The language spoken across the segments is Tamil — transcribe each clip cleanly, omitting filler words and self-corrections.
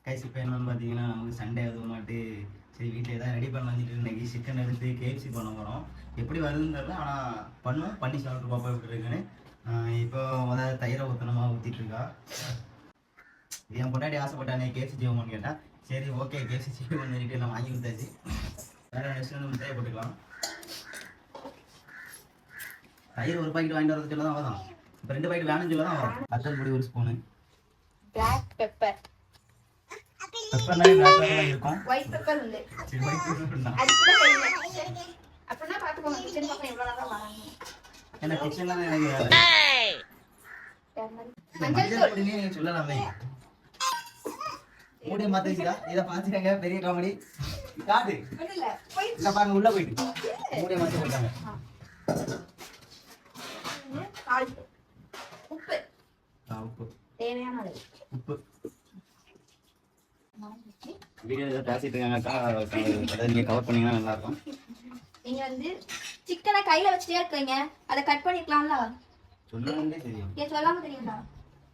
கைஸ் இப்போ என்னன்னு பார்த்தீங்கன்னா நமக்கு சண்டே அதுவும் மாட்டு சரி வீட்டில் எதாவது ரெடி பண்ணலாம்னு இன்னைக்கு சிக்கன் எடுத்து கேஎஃப்சி பண்ண போகிறோம். எப்படி வருதுன்னு தெரியல, ஆனால் பண்ணி சாப்பிட்டு பாப்பா எப்படி இருக்குன்னு. இப்போ முதல்ல தயிரை ஊற்றணமாக ஊற்றிட்டுருக்கா. என் பொண்டாடி ஆசைப்பட்டானே கேஎஃப்சி செய்வோம்னு கேட்டால் சரி ஓகே கேஎஃப்சி செய்வோம்னு சொல்லிட்டு நான் வாங்கி கொடுத்தாச்சு. வேறு நெக்ஸ்ட் வந்து முட்டையை போட்டுக்கலாம். தயிர் ஒரு பாக்கெட் வாங்கிட்டு வரது சொல்ல தான் வரும். இப்போ 2 பாக்கெட் வேணும்னு சொல்ல தான் வரும். வத்தல் பொடி 1 ஸ்பூனு, பிளாக் பெப்பர் பெப்பர்னாலே பிளாக் பெப்பர் இருக்கும். ஒயிட் பெப்பர் இல்ல, சரி ஒயிட் பெப்பர் தான். அது கூட தெரியல. அப்பனா பாத்துக்கோங்க கிச்சன் பக்கம் எவ்வளவு நேரம் வராங்க. என்ன கிச்சன்ல எனக்கு மஞ்சள் பொடி நீ சொல்லலாமே. மூடி மாத்திச்சா இத பாத்துக்கங்க, பெரிய காமெடி காது இல்ல போய் இத பாருங்க உள்ள போயிட்டு மூடி மாத்தி போட்டாங்க. உப்பு உப்பு தேவையான அளவு உப்பு. வீடியோல பேசிட்டு இருக்காங்கக்கா, அதை நீங்க கவர் பண்ணீங்கன்னா நல்லா இருக்கும். நீங்க வந்து சிக்கனை கையில வச்சுட்டே இருக்கீங்க, அதை கட் பண்ணிக்கலாம்ல. சொன்னதே தெரியும், ஏன் சொல்லாம தெரியுங்களா?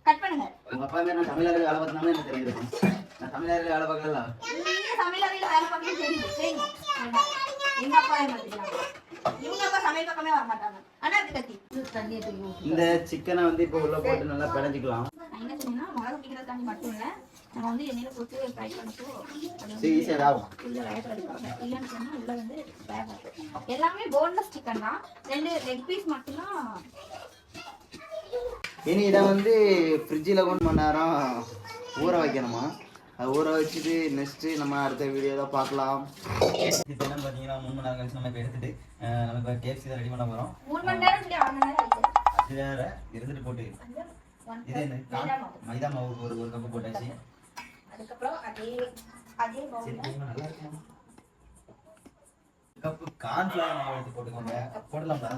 கட் பண்ணுங்க. உங்க அப்பா பேர் நான் தமிழர்கள் வேலை பார்த்தாலும் எனக்கு தெரியுது. நான் தமிழர்கள் வேலை பார்க்கல, நீங்க சமையலறையில வேலை பார்க்கணும் தெரியும். சரிங்க, எங்க அப்பா மாதிரி இவங்க அப்பா சமையல் பக்கமே வர மாட்டாங்க. ஆனா அது கத்தி தண்ணி தெரியும். இந்த சிக்கனை வந்து இப்போ உள்ள போட்டு நல்லா பிணைஞ்சிக்கலாம். நான் என்ன சொன்னேன்னா மிளகு பிடிக்கிற தண்ணி மட்டும் இல்லை, நம்ம வந்து எண்ணெயில போட்டு ஃப்ரை பண்ணப்போ ஈஸியாக ஆகும். உள்ள வேக எடுப்பாங்க. இல்லைன்னு சொன்னா உள்ள வந்து வேகாது. எல்லாமே போன்லெஸ் சிக்கன் தான். 2 லெக் பீஸ் மட்டும்தான். இனி இதை வந்து ஃப்ரிட்ஜில் 1 மணி நேரம் ஊற வைக்கணுமா? அது ஊற வச்சுட்டு நெக்ஸ்ட்டு நம்ம அடுத்த வீடியோ தான் பார்க்கலாம். இப்போ என்ன பார்த்தீங்கன்னா 3 மணி நேரம் கழிச்சு நம்ம இப்போ எடுத்துட்டு நம்ம இப்போ கேஎஃப்சி தான் ரெடி பண்ண போகிறோம். 3 மணி நேரம் சொல்லி 1 மணி நேரம் ஆயிடுச்சு. அது வேற இருந்துட்டு போட்டு இது என்ன மைதா மாவு ஒரு கப்பு போட்டாச்சு. அதுக்கப்புறம் அதே பவுல்ல நல்லா இருக்கும். கப்பு கார்ன்ஃப்ளவர் மாவு எடுத்து போட்டுக்கோங்க. போடலாம்டா.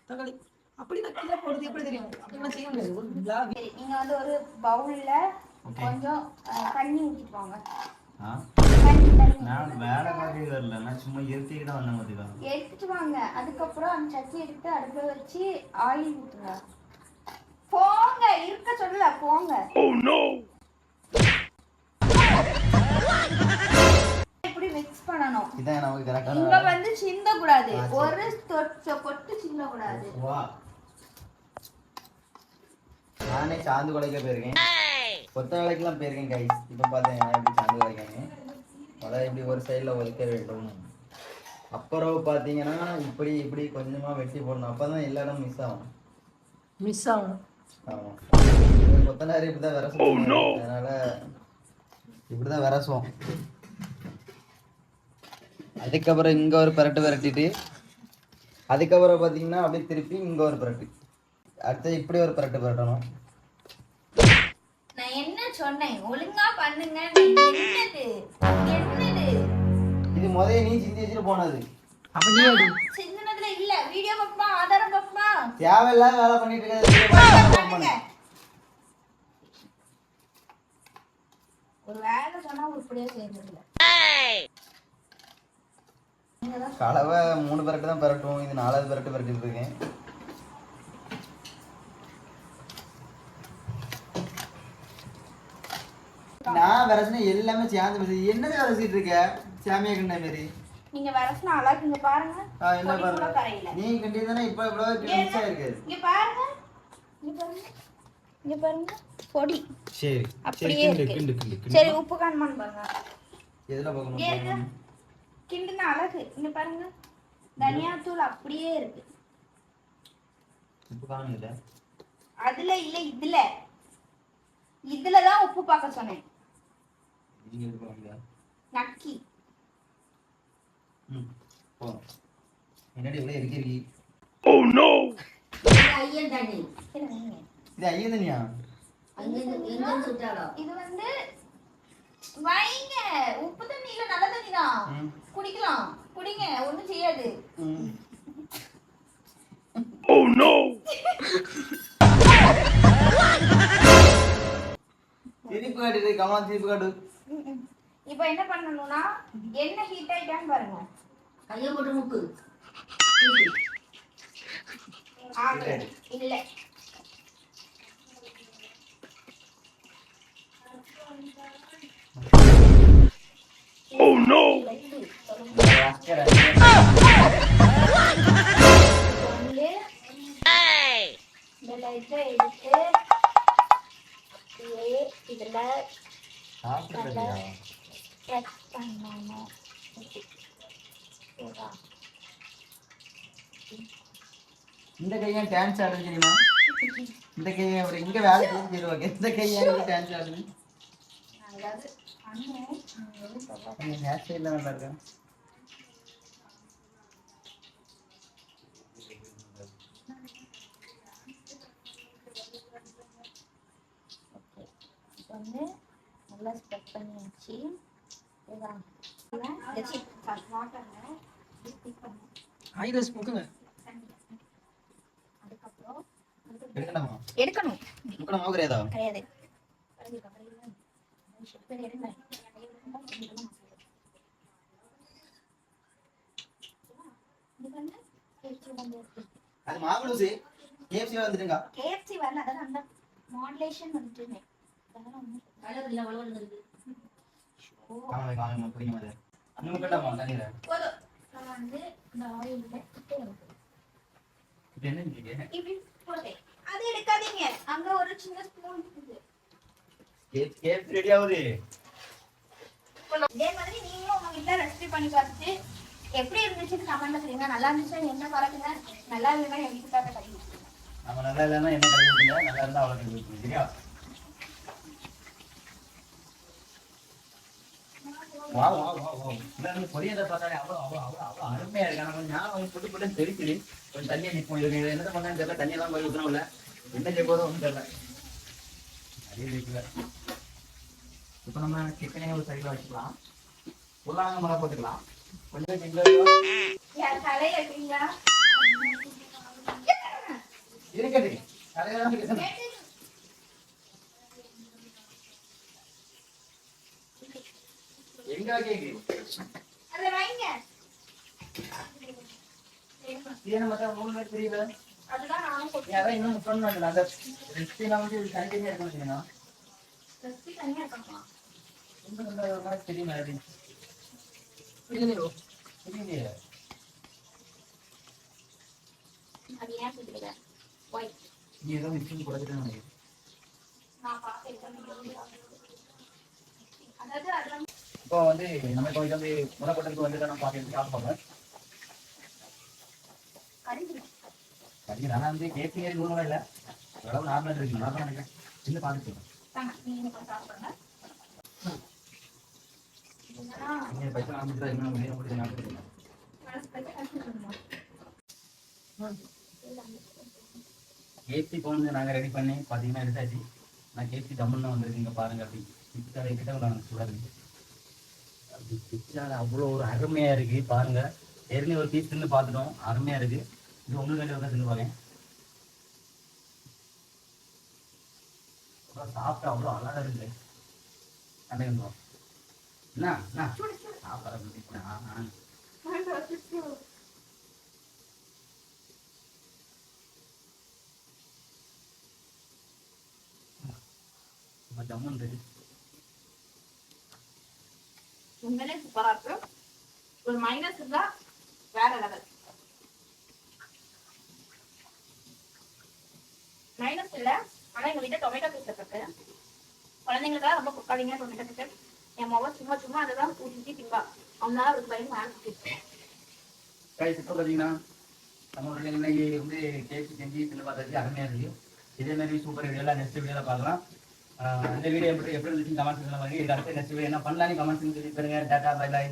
தக்காளி அப்படி தக்காளி போடுறது எப்படி தெரியும்? அப்படிலாம் செய்ய முடியாது. ஒரு பிளாக் நீங்க வந்து ஒரு பவுல்ல கொஞ்சம் தண்ணி ஊத்திடுவாங்க. நான் வேலை பார்க்க வரல, நான் சும்மா எடுத்துக்கிட்டு தான் வந்தேன். பார்த்துக்கலாம் எடுத்துட்டு வாங்க. அதுக்கப்புறம் அந்த சட்டி எடுத்து அடுப்புல வச்சு ஆயில் ஊத்துங்க. போங்க, இருக்க சொல்லல, போங்க. இப்படி மிக்ஸ் பண்ணணும். இதான் நமக்கு கரெக்ட்டா. இங்க வந்து சிந்த கூடாது, ஒரு பொட்டு சிந்த கூடாது. வா, நானே சாந்து குலைக்க போயிருக்கேன், கொத்த வேலைக்கெல்லாம் போயிருக்கேன் கைஸ். இப்போ பார்த்தேன் எப்படி சாந்து குலைக்கேன்னு. அதான் இப்படி ஒரு சைடில் ஒதுக்க வேண்டும். அப்புறம் பார்த்தீங்கன்னா இப்படி இப்படி கொஞ்சமாக வெட்டி போடணும். அப்போ தான் எல்லா இடமும் மிஸ் ஆகும். ஆமாம், கொத்தனாரி இப்படி தான் விரசுவோம். அதனால் இப்படி தான் விரசுவோம். அதுக்கப்புறம் இங்கே ஒரு பரட்டு விரட்டிட்டு அதுக்கப்புறம் பார்த்தீங்கன்னா அப்படியே திருப்பி இங்கே ஒரு பரட்டு, அடுத்து இப்படி ஒரு பரட்டு பரட்டணும். நான் என்ன சொன்னேன்? ஒழுங்கா பண்ணுங்க. என்னது இது முதல்ல நீ சிந்தி வச்சுட்டு போனது. அப்ப நீ சின்னதுல இல்ல, வீடியோ பாப்பா, ஆதாரம் பாப்பா. தேவையில்லாத வேலை பண்ணிட்டு இருக்காது. ஒரு வேலை சொன்னா உருப்படியா செய்யறது. கலவை 3 பரட்டு தான் பரட்டும். இது 4வது பரட்டு பரட்டிட்டு இருக்கேன். நான் விரசின எல்லாமே சேர்ந்து என்னது விரசிட்டு இருக்க? சாமியா கண்ட மாதிரி நீங்க விரசின அழகுங்க பாருங்க. என்ன பாருங்க, நீ கண்டி தானே இப்ப இவ்வளவு மிக்ஸா இருக்கு. இங்க பாருங்க, இங்க பாருங்க பொடி. சரி அப்படியே இருக்கு. சரி உப்பு காணுமான்னு பாருங்க. எதுல பார்க்கணும்? கிண்டுன அழகு. இங்க பாருங்க, தனியா தூள் அப்படியே இருக்கு. உப்பு காணும் இல்ல, அதுல இல்ல, இதுலதான் உப்பு பார்க்க சொன்னேன். நக்கி என்னடி இவ்வளவு இருக்கு? Oh no! ஐயன் தண்ணி. இது ஐயன் தண்ணியா? இது வந்து வைங்க, உப்பு தண்ணி இல்ல, நல்ல தண்ணி தான். குடிக்கலாம், குடிங்க, ஒண்ணும் செய்யாது. Oh no! திருப்பி காட்டு, கமான் திருப்பி காட்டு. இப்போ என்ன பண்ணணும்னா, என்ன ஹீட் ஆயிட்டான்னு பாருங்க. கையை போட்டு முக்கு. இல்ல no! வந்து இந்த லைட்டை எடுத்து அப்படியே இதுல கட் பண்ணணும். ஓகேவா? இந்த கையை டான்ஸ் ஆடுறது தெரியுமா? இந்த கையை ஒரு இங்க வேலை செஞ்சிருவாங்க. இந்த கையை டான்ஸ் ஆடுது. அதாவது ஹேர் ஸ்டைல் நல்லா இருக்கா? வந்து நல்லா ஸ்ப்ரெட் பண்ணியாச்சு. அதுக்கப்புறம் எடுக்கணும் கிடையாது. அது மாவுலூசி KFC வந்துட்டுங்க. KFC வரல, அதான் அந்த மாடுலேஷன் வந்துட்டுனே. அது எடுக்காதீங்க, அங்க ஒரு சின்ன ஸ்பூன் இருக்குது. இதே மாதிரி நீங்களும் உங்க வீட்டுல ரெசிபி பண்ணி பார்த்துட்டு எப்படி இருந்துச்சுன்னு கமெண்ட்ல சொல்லுங்க. நல்லா இருந்துச்சு என்ன பாருங்க, நல்லா இல்லைன்னா என் வீட்டுக்காக கட்டி நம்ம நல்லா இல்லைன்னா என்ன கழிவுங்க, நல்லா இருந்தா அவ்வளோ கழிவு. சரியா? Wow wow wow wow. இந்த பொரியலை பார்த்தாலே அவ்வளோ அவ்வளோ அவ்வளோ அவ்வளோ அருமையா இருக்கு. ஆனால் கொஞ்சம் ஞாபகம் போட்டு போட்டு தெரிக்குது. கொஞ்சம் தண்ணியை நிற்போம். இது என்ன பண்ணான்னு தெரியல. தண்ணியெல்லாம் போய் ஊற்றணும் இல்லை, என்ன செய்ய போதும் ஒன்றும் தெரியல. நிறைய இருக்குல்ல. இப்போ நம்ம சிக்கனே ஒரு சைடில் வச்சுக்கலாம். உருளாங்க மிளகா போட்டுக்கலாம். கொஞ்சம் இருக்கட்டு தலையெல்லாம் இருக்கணும். எங்க கேக்கு தெரியல. அதான் இன்னும் சொன்னாங்க அந்த ரெசிபிலாம் வந்து தனித்தனியா இருக்கணும். தெரியுமா? தெரியலையே. நீ ஏதோ மிஷின் கொடுத்துட்டு நினைக்கிறேன். இப்போ வந்து நம்ம இப்போ இது வந்து முளைப்பட்டதுக்கு வந்து நம்ம பார்த்து சாப்பிடுவாங்க. ஆனால் வந்து கேசி ஏறி நூறு இல்லை, ஓரளவு நார்மலாக இருக்கு. நார்மலாக நினைக்கிறேன். சின்ன பார்த்துட்டு பச்சை ஆரம்பிச்சுதான் இன்னும் வெளியே முடிச்சு. கேசி போனது நாங்கள் ரெடி பண்ணி பார்த்தீங்கன்னா எடுத்தாச்சு. நான் கேசி தம்முன்னு வந்திருக்கு. இங்கே பாருங்க, அப்படி பிச்சாலை கிட்ட நான் சுடாது. அப்படி பிச்சாலை அவ்வளோ ஒரு அருமையாக இருக்குது. பாருங்க, ஏற்கனவே ஒரு பீஸ் தின்னு பார்த்துட்டோம், அருமையாக இருக்குது. இது உங்களுக்கு வேண்டிய வந்து தின்னு பாருங்க. சாப்பிட்டா அவ்வளோ அழகாக இருக்குது. கண்டிப்பா என்ன உண்மையிலே சூப்பரா இருக்கு. ஒரு மைனஸ் இருந்தா வேற லெவல். மைனஸ் இல்ல, ஆனா எங்க வீட்டுல டொமேட்டோ பீஸ் இருக்கு. குழந்தைங்களுக்காக ரொம்ப குக்காதீங்க டொமேட்டோ பீஸ். என் மொபைல் சும்மா சும்மா அதெல்லாம் ஊற்றி திம்பா, அதனால அவருக்கு பயன் வாங்கிட்டு பார்த்தீங்கன்னா நம்மளுடைய இன்னைக்கு வந்து கேக்கு செஞ்சு தின்னு பார்த்தாச்சு, அருமையா இருக்கு. இதே மாதிரி சூப்பர் வீடியோலாம் நெக்ஸ்ட் வீடியோல பார்க்கலாம். இந்த வீடியோ எப்படி இருந்துச்சு கமெண்ட்ஸ் சொல்லுங்க. அடுத்த நெக்ஸ்ட் வீடியோ என்ன பண்ணலான்னு கமெண்ட்ஸ் சொல்லி தருங்க. Tata bye by.